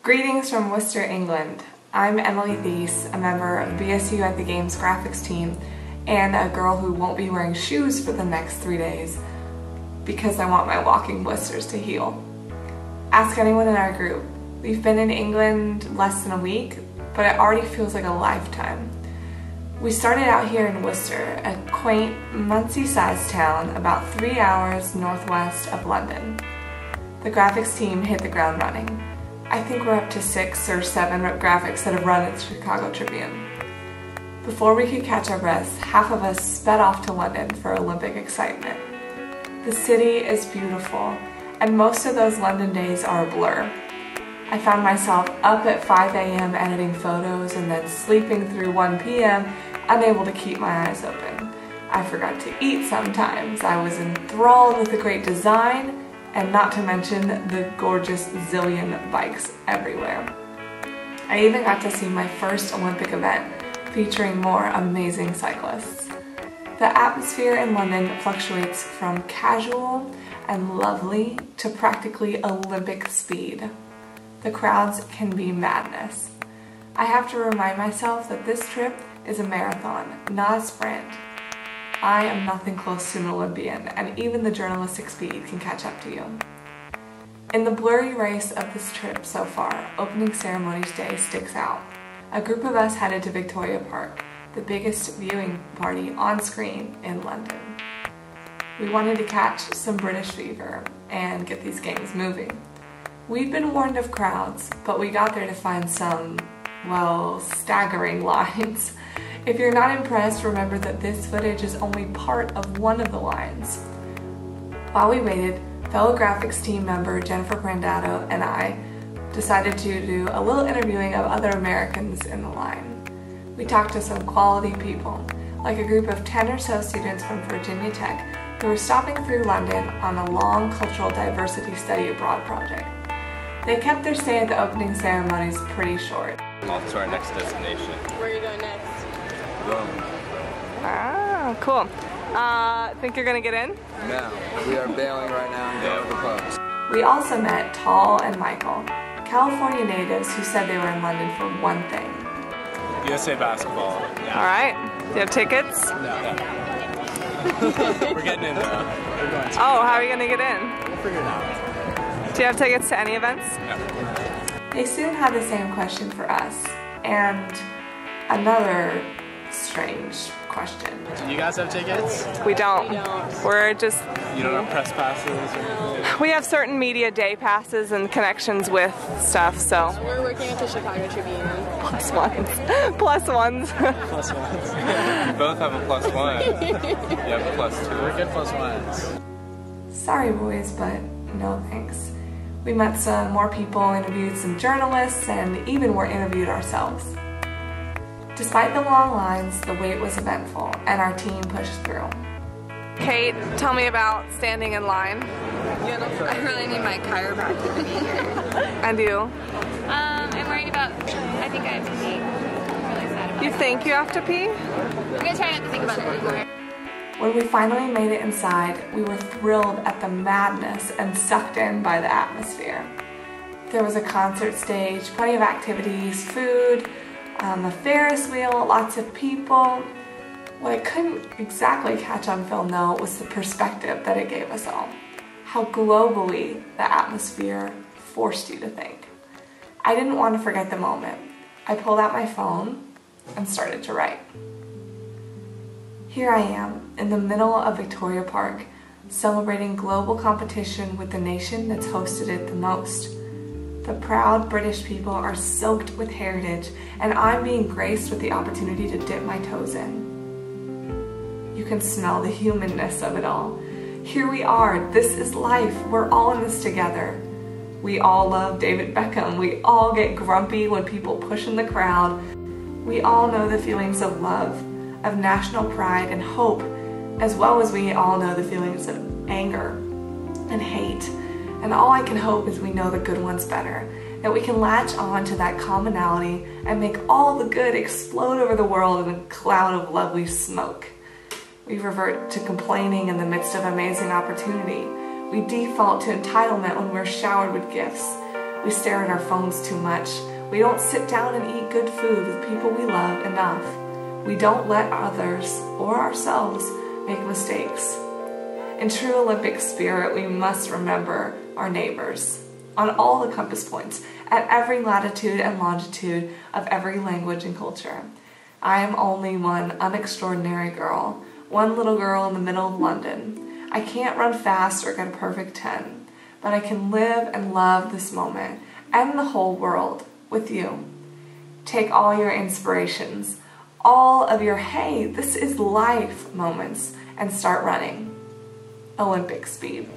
Greetings from Worcester, England. I'm Emily Thies, a member of BSU at the Games graphics team and a girl who won't be wearing shoes for the next 3 days because I want my walking blisters to heal. Ask anyone in our group. We've been in England less than a week, but it already feels like a lifetime. We started out here in Worcester, a quaint, Muncie-sized town about 3 hours northwest of London. The graphics team hit the ground running. I think we're up to 6 or 7 graphics that have run at the Chicago Tribune. Before we could catch our breaths, half of us sped off to London for Olympic excitement. The city is beautiful, and most of those London days are a blur. I found myself up at 5 a.m. editing photos and then sleeping through 1 p.m. unable to keep my eyes open. I forgot to eat sometimes. I was enthralled with the great design, and not to mention the gorgeous zillion bikes everywhere. I even got to see my first Olympic event featuring more amazing cyclists. The atmosphere in London fluctuates from casual and lovely to practically Olympic speed. The crowds can be madness. I have to remind myself that this trip is a marathon, not a sprint. I am nothing close to an Olympian, and even the journalistic speed can catch up to you. In the blurry race of this trip so far, opening ceremonies day sticks out. A group of us headed to Victoria Park, the biggest viewing party on screen in London. We wanted to catch some British fever and get these games moving. We'd been warned of crowds, but we got there to find some, well, staggering lines. If you're not impressed, remember that this footage is only part of one of the lines. While we waited, fellow graphics team member Jennifer Grandato and I decided to do a little interviewing of other Americans in the line. We talked to some quality people, like a group of 10 or so students from Virginia Tech who were stopping through London on a long cultural diversity study abroad project. They kept their stay at the opening ceremonies pretty short. Off to our next destination. Where are you going next? Rome. Ah, cool. Think you're gonna get in? No, we are bailing right now and going to the pubs. We also met Tall and Michael, California natives who said they were in London for one thing. USA basketball. Yeah. All right. Do you have tickets? No. We're getting in though. We're going to. Oh, how are you gonna get in? We'll figure it out. Do you have tickets to any events? No. They soon had the same question for us, and another strange question. Do you guys have tickets? We don't. We're just... You don't have press passes or anything? We have certain media day passes and connections with stuff, so... We're working at the Chicago Tribune. Plus ones. Plus ones. Plus ones. You both have a plus one. You have a plus two. We're good plus ones. Sorry boys, but no thanks. We met some more people, interviewed some journalists, and even were interviewed ourselves. Despite the long lines, the wait was eventful, and our team pushed through. Kate, tell me about standing in line. I really need my chiropractor to be here. And you? I'm worried about, I think I have to pee. I'm really sad about You think you have to pee? I'm gonna try not to think about it anymore. When we finally made it inside, we were thrilled at the madness and sucked in by the atmosphere. There was a concert stage, plenty of activities, food, a Ferris wheel, lots of people. What I couldn't exactly catch on film though was the perspective that it gave us all. How globally the atmosphere forced you to think. I didn't want to forget the moment. I pulled out my phone and started to write. Here I am, in the middle of Victoria Park, celebrating global competition with the nation that's hosted it the most. The proud British people are soaked with heritage, and I'm being graced with the opportunity to dip my toes in. You can smell the humanness of it all. Here we are, this is life, we're all in this together. We all love David Beckham, we all get grumpy when people push in the crowd. We all know the feelings of love, of national pride and hope, as well as we all know the feelings of anger and hate. And all I can hope is we know the good ones better, that we can latch on to that commonality and make all the good explode over the world in a cloud of lovely smoke. We revert to complaining in the midst of amazing opportunity. We default to entitlement when we're showered with gifts. We stare at our phones too much. We don't sit down and eat good food with people we love enough. We don't let others or ourselves make mistakes. In true Olympic spirit, we must remember our neighbors on all the compass points, at every latitude and longitude of every language and culture. I am only one unextraordinary girl, one little girl in the middle of London. I can't run fast or get a perfect 10, but I can live and love this moment and the whole world with you. Take all your inspirations, all of your hey, this is life moments, and start running. Olympic speed.